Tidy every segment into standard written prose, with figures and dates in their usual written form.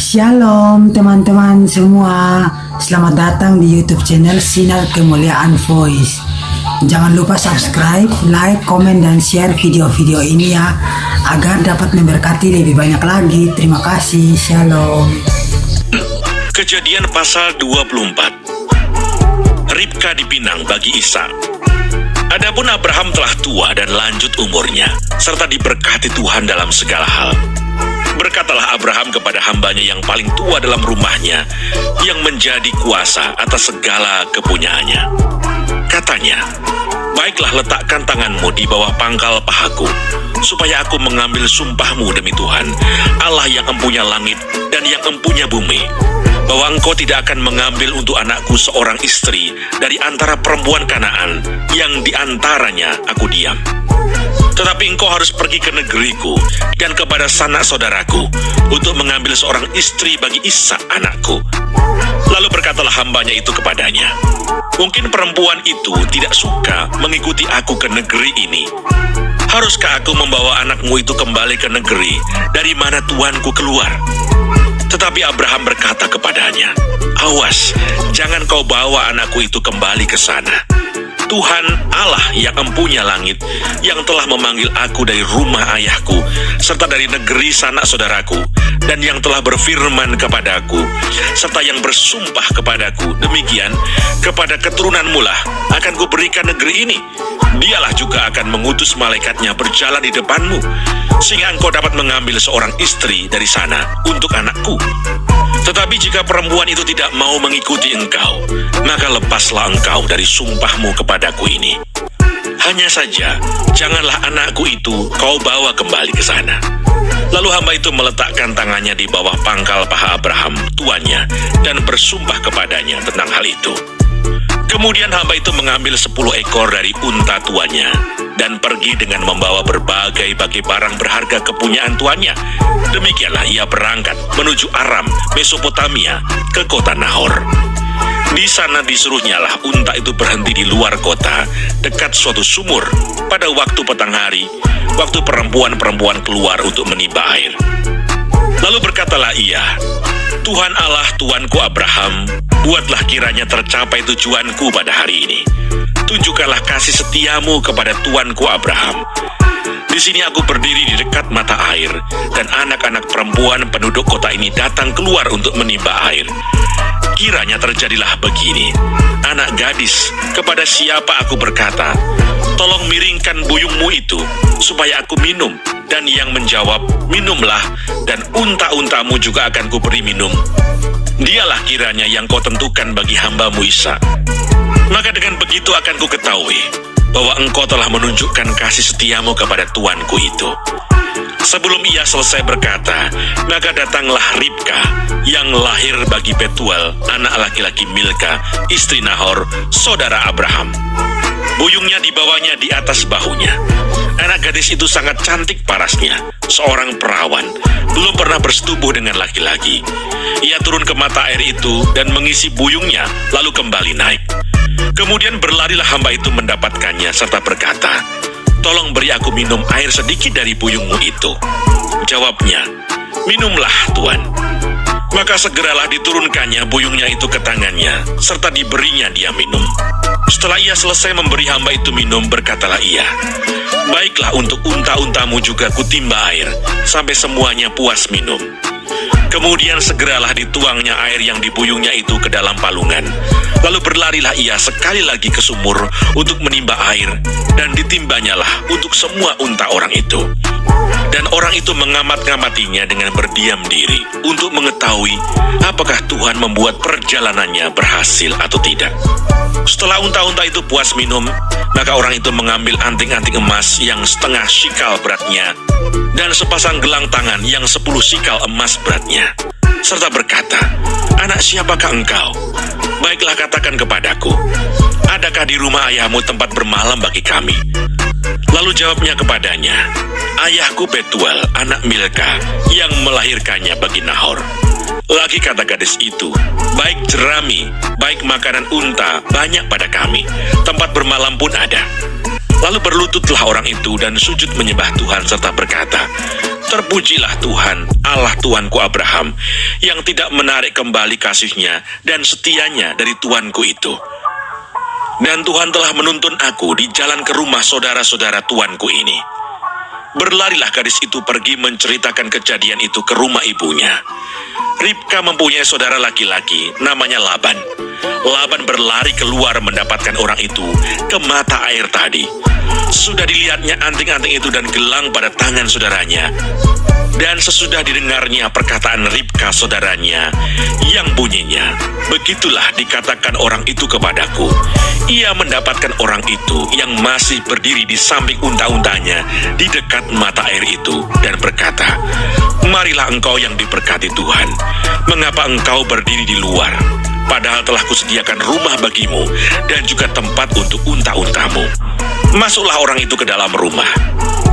Shalom teman-teman semua, selamat datang di YouTube channel Sinar Kemuliaan Voice. Jangan lupa subscribe, like, komen, dan share video-video ini ya, agar dapat memberkati lebih banyak lagi. Terima kasih, shalom. Kejadian pasal 24. Ribka dipinang bagi Ishak. Adapun Abraham telah tua dan lanjut umurnya, serta diberkati Tuhan dalam segala hal. Berkatalah Abraham kepada hambanya yang paling tua dalam rumahnya, yang menjadi kuasa atas segala kepunyaannya. Katanya, "Baiklah, letakkan tanganmu di bawah pangkal pahaku, supaya aku mengambil sumpahmu demi Tuhan, Allah yang empunya langit dan yang empunya bumi, bahwa engkau tidak akan mengambil untuk anakku seorang istri dari antara perempuan Kanaan yang di antaranya aku diam. Tetapi engkau harus pergi ke negeriku dan kepada sanak saudaraku untuk mengambil seorang istri bagi Ishak anakku." Lalu berkatalah hambanya itu kepadanya, "Mungkin perempuan itu tidak suka mengikuti aku ke negeri ini. Haruskah aku membawa anakmu itu kembali ke negeri dari mana tuanku keluar?" Tetapi Abraham berkata kepadanya, "Awas, jangan kau bawa anakku itu kembali ke sana. Tuhan Allah yang empunya langit, yang telah memanggil aku dari rumah ayahku, serta dari negeri sanak saudaraku, dan yang telah berfirman kepadaku, serta yang bersumpah kepadaku, demikian, kepada keturunanmu lah akan kuberikan negeri ini. Dialah juga akan mengutus malaikatnya berjalan di depanmu, sehingga engkau dapat mengambil seorang istri dari sana untuk anakku. Tetapi jika perempuan itu tidak mau mengikuti engkau, maka lepaslah engkau dari sumpahmu kepadaku ini. Hanya saja, janganlah anakku itu kau bawa kembali ke sana." Lalu hamba itu meletakkan tangannya di bawah pangkal paha Abraham, tuannya, dan bersumpah kepadanya tentang hal itu. Kemudian hamba itu mengambil 10 ekor dari unta tuannya, dan pergi dengan membawa berbagai barang berharga kepunyaan tuannya. Demikianlah ia berangkat menuju Aram, Mesopotamia, ke kota Nahor. Di sana disuruhnyalah unta itu berhenti di luar kota, dekat suatu sumur, pada waktu petang hari, waktu perempuan-perempuan keluar untuk menimba air. Lalu berkatalah ia, "Tuhan Allah tuanku Abraham, buatlah kiranya tercapai tujuanku pada hari ini. Tunjukkanlah kasih setiamu kepada tuanku Abraham. Di sini aku berdiri di dekat mata air, dan anak-anak perempuan penduduk kota ini datang keluar untuk menimba air. Kiranya terjadilah begini, anak gadis, kepada siapa aku berkata, 'Tolong miringkan buyungmu itu, supaya aku minum,' dan yang menjawab, 'Minumlah, dan unta-untamu juga akan kuberi minum,' dialah kiranya yang kau tentukan bagi hambamu Ishak. Maka dengan begitu akan ku ketahui bahwa engkau telah menunjukkan kasih setiamu kepada tuanku itu." Sebelum ia selesai berkata, maka datanglah Ribka yang lahir bagi Betuel, anak laki-laki Milka, istri Nahor, saudara Abraham. Buyungnya dibawanya di atas bahunya. Anak gadis itu sangat cantik parasnya, seorang perawan, belum pernah bersetubuh dengan laki-laki. Ia turun ke mata air itu dan mengisi buyungnya, lalu kembali naik. Kemudian berlarilah hamba itu mendapatkannya serta berkata, "Tolong beri aku minum air sedikit dari buyungmu itu." Jawabnya, "Minumlah, Tuan." Maka segeralah diturunkannya buyungnya itu ke tangannya, serta diberinya dia minum. Setelah ia selesai memberi hamba itu minum, berkatalah ia, "Baiklah, untuk unta-untamu juga kutimba air, sampai semuanya puas minum." Kemudian segeralah dituangnya air yang dibuyungnya itu ke dalam palungan. Lalu berlarilah ia sekali lagi ke sumur untuk menimba air, dan ditimbanyalah untuk semua unta orang itu. Dan orang itu mengamat-ngamatinya dengan berdiam diri untuk mengetahui apakah Tuhan membuat perjalanannya berhasil atau tidak. Setelah unta-unta itu puas minum, maka orang itu mengambil anting-anting emas yang setengah shikal beratnya, dan sepasang gelang tangan yang 10 shikal emas beratnya, serta berkata, "Anak siapakah engkau? Baiklah, katakan kepadaku, adakah di rumah ayahmu tempat bermalam bagi kami?" Lalu jawabnya kepadanya, "Ayahku Betuel, anak Milka, yang melahirkannya bagi Nahor." Lagi kata gadis itu, "Baik jerami, baik makanan unta, banyak pada kami, tempat bermalam pun ada." Lalu berlututlah orang itu dan sujud menyembah Tuhan serta berkata, "Terpujilah Tuhan, Allah Tuanku Abraham, yang tidak menarik kembali kasih-Nya dan setianya dari tuanku itu. Dan Tuhan telah menuntun aku di jalan ke rumah saudara-saudara tuanku ini." Berlarilah gadis itu pergi menceritakan kejadian itu ke rumah ibunya. Ribka mempunyai saudara laki-laki, namanya Laban. Laban berlari keluar mendapatkan orang itu ke mata air tadi. Sudah dilihatnya anting-anting itu dan gelang pada tangan saudaranya. Dan sesudah didengarnya perkataan Ribka saudaranya yang bunyinya, "Begitulah dikatakan orang itu kepadaku." Ia mendapatkan orang itu yang masih berdiri di samping unta-untanya di dekat mata air itu dan berkata, "Marilah engkau yang diberkati Tuhan, mengapa engkau berdiri di luar? Padahal telah kusediakan rumah bagimu dan juga tempat untuk unta-untamu." Masuklah orang itu ke dalam rumah.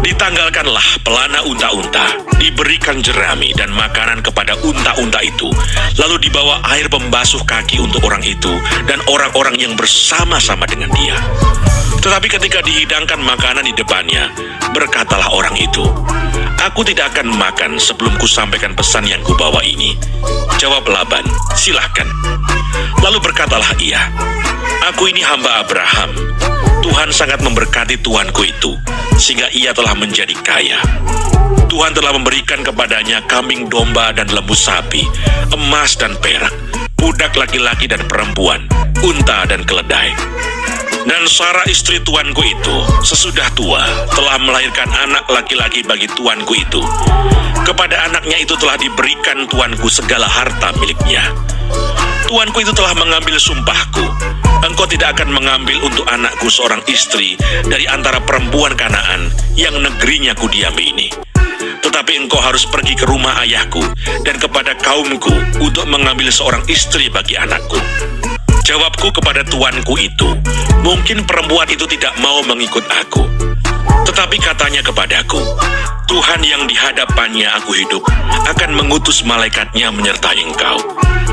Ditanggalkanlah pelana unta-unta, diberikan jerami dan makanan kepada unta-unta itu, lalu dibawa air pembasuh kaki untuk orang itu dan orang-orang yang bersama-sama dengan dia. Tetapi ketika dihidangkan makanan di depannya, berkatalah orang itu, "Aku tidak akan makan sebelum kusampaikan pesan yang kubawa ini." Jawab Laban, "Silahkan." Lalu berkatalah ia, "Aku ini hamba Abraham. Tuhan sangat memberkati tuanku itu, sehingga ia telah menjadi kaya. Tuhan telah memberikan kepadanya kambing domba dan lembu sapi, emas dan perak, budak laki-laki dan perempuan, unta dan keledai. Dan Sarah istri tuanku itu, sesudah tua, telah melahirkan anak laki-laki bagi tuanku itu. Kepada anaknya itu telah diberikan tuanku segala harta miliknya. Tuanku itu telah mengambil sumpahku, engkau tidak akan mengambil untuk anakku seorang istri dari antara perempuan Kanaan yang negerinya kudiami ini. Tetapi engkau harus pergi ke rumah ayahku dan kepada kaumku untuk mengambil seorang istri bagi anakku." Jawabku kepada tuanku itu, "Mungkin perempuan itu tidak mau mengikut aku." Tetapi katanya kepadaku, "Tuhan yang di hadapannya aku hidup akan mengutus malaikatnya menyertai engkau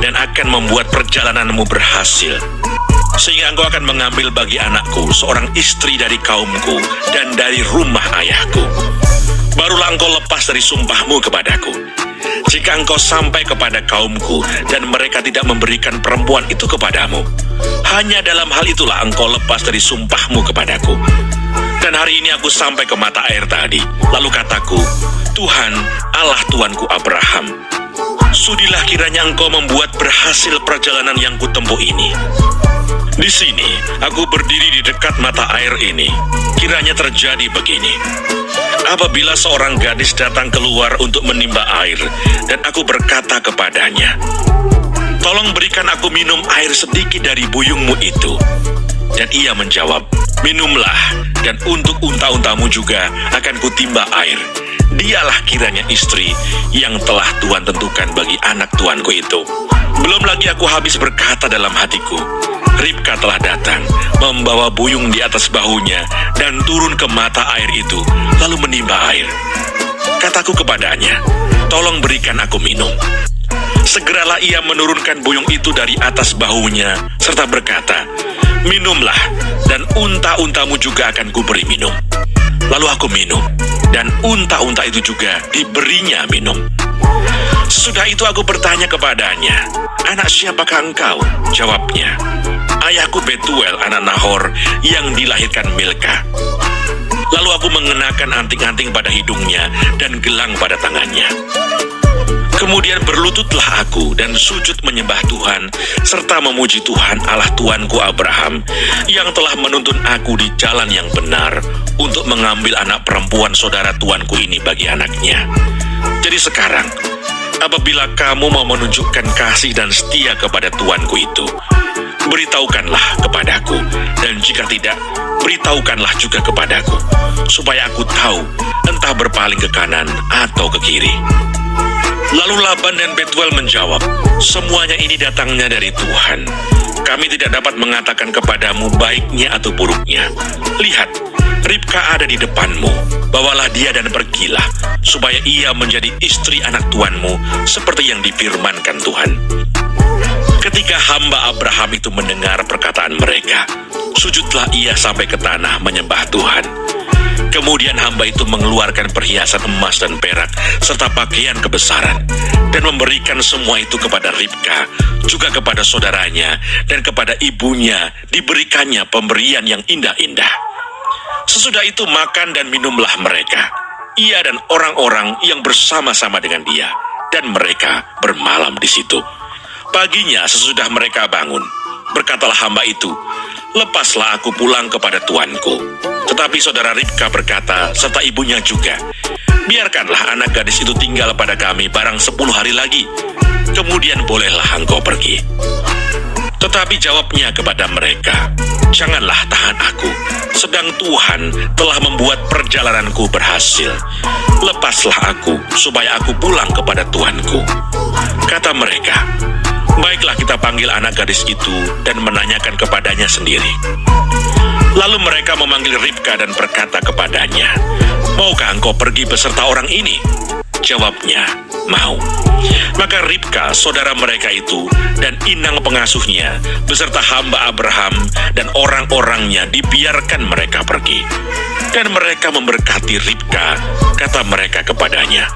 dan akan membuat perjalananmu berhasil, sehingga engkau akan mengambil bagi anakku seorang istri dari kaumku dan dari rumah ayahku. Barulah engkau lepas dari sumpahmu kepadaku. Jika engkau sampai kepada kaumku dan mereka tidak memberikan perempuan itu kepadamu, hanya dalam hal itulah engkau lepas dari sumpahmu kepadaku. Dan hari ini aku sampai ke mata air tadi. Lalu kataku, Tuhan, Allah tuanku Abraham, sudilah kiranya engkau membuat berhasil perjalanan yang kutempuh ini. Di sini, aku berdiri di dekat mata air ini. Kiranya terjadi begini. Apabila seorang gadis datang keluar untuk menimba air, dan aku berkata kepadanya, tolong berikan aku minum air sedikit dari buyungmu itu. Dan ia menjawab, minumlah, dan untuk unta-untamu juga akan kutimba air. Dialah kiranya istri yang telah Tuhan tentukan bagi anak tuanku itu. Belum lagi aku habis berkata dalam hatiku, Ribka telah datang, membawa buyung di atas bahunya, dan turun ke mata air itu, lalu menimba air. Kataku kepadanya, tolong berikan aku minum. Segeralah ia menurunkan buyung itu dari atas bahunya, serta berkata, minumlah, dan unta-untamu juga akan kuberi minum. Lalu aku minum, dan unta-unta itu juga diberinya minum. Sesudah itu aku bertanya kepadanya, anak siapakah engkau? Jawabnya, ayahku Betuel anak Nahor yang dilahirkan Milka. Lalu aku mengenakan anting-anting pada hidungnya dan gelang pada tangannya. Kemudian berlututlah aku dan sujud menyembah Tuhan, serta memuji Tuhan Allah Tuanku Abraham, yang telah menuntun aku di jalan yang benar, untuk mengambil anak perempuan saudara tuanku ini bagi anaknya. Jadi sekarang, apabila kamu mau menunjukkan kasih dan setia kepada tuanku itu, beritahukanlah kepadaku, dan jika tidak, beritahukanlah juga kepadaku, supaya aku tahu entah berpaling ke kanan atau ke kiri. Lalu Laban dan Betuel menjawab, semuanya ini datangnya dari Tuhan. Kami tidak dapat mengatakan kepadamu baiknya atau buruknya. Lihat, Ribka ada di depanmu. Bawalah dia dan pergilah, supaya ia menjadi istri anak tuanmu, seperti yang difirmankan Tuhan. Ketika hamba Abraham itu mendengar perkataan mereka, Sujudlah ia sampai ke tanah menyembah Tuhan. Kemudian hamba itu mengeluarkan perhiasan emas dan perak serta pakaian kebesaran dan memberikan semua itu kepada Ribka, juga kepada saudaranya dan kepada ibunya diberikannya pemberian yang indah-indah. Sesudah itu makan dan minumlah mereka, ia dan orang-orang yang bersama-sama dengan dia, dan mereka bermalam di situ. Paginya sesudah mereka bangun, berkatalah hamba itu, "Lepaslah aku pulang kepada tuanku." Tetapi saudara Ribka berkata, serta ibunya juga, "Biarkanlah anak gadis itu tinggal pada kami barang 10 hari lagi, kemudian bolehlah engkau pergi." Tetapi jawabnya kepada mereka, "Janganlah tahan aku, sedang Tuhan telah membuat perjalananku berhasil. Lepaslah aku, supaya aku pulang kepada tuanku." Kata mereka, "Baiklah, kita panggil anak gadis itu dan menanyakan kepadanya sendiri." Lalu mereka memanggil Ribka dan berkata kepadanya, "Maukah engkau pergi beserta orang ini?" Jawabnya, "Mau." Maka Ribka, saudara mereka itu, dan inang pengasuhnya, beserta hamba Abraham dan orang-orangnya dibiarkan mereka pergi. Dan mereka memberkati Ribka, kata mereka kepadanya,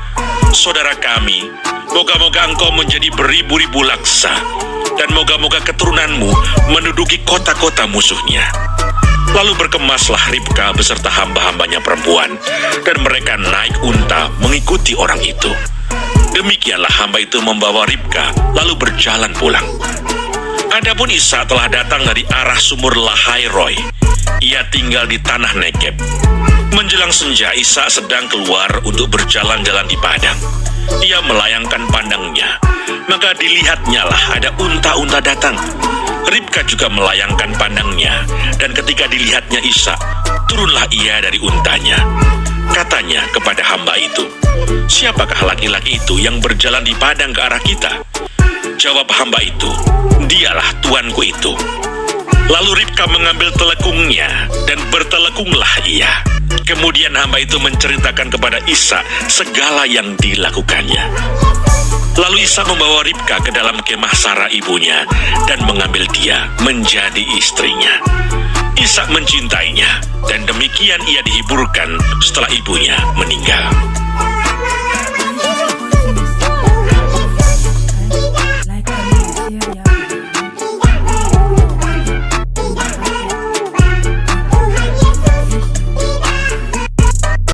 "Saudara kami, moga-moga engkau menjadi beribu-ribu laksa, dan moga-moga keturunanmu menduduki kota-kota musuhnya." Lalu berkemaslah Ribka beserta hamba-hambanya perempuan, dan mereka naik unta mengikuti orang itu. Demikianlah hamba itu membawa Ribka, lalu berjalan pulang. Adapun Ishak telah datang dari arah sumur Lahai Roi. Ia tinggal di tanah Negeb. Menjelang senja, Ishak sedang keluar untuk berjalan-jalan di padang. Ia melayangkan pandangnya, maka dilihatnyalah ada unta-unta datang. Ribka juga melayangkan pandangnya, dan ketika dilihatnya Ishak, turunlah ia dari untanya. Katanya kepada hamba itu, "Siapakah laki-laki itu yang berjalan di padang ke arah kita?" Jawab hamba itu, "Dialah tuanku itu." Lalu Ribka mengambil telekungnya, dan bertelekunglah ia. Kemudian hamba itu menceritakan kepada Ishak segala yang dilakukannya. Lalu Ishak membawa Ribka ke dalam kemah Sarah ibunya dan mengambil dia menjadi istrinya. Ishak mencintainya, dan demikian ia dihiburkan setelah ibunya meninggal.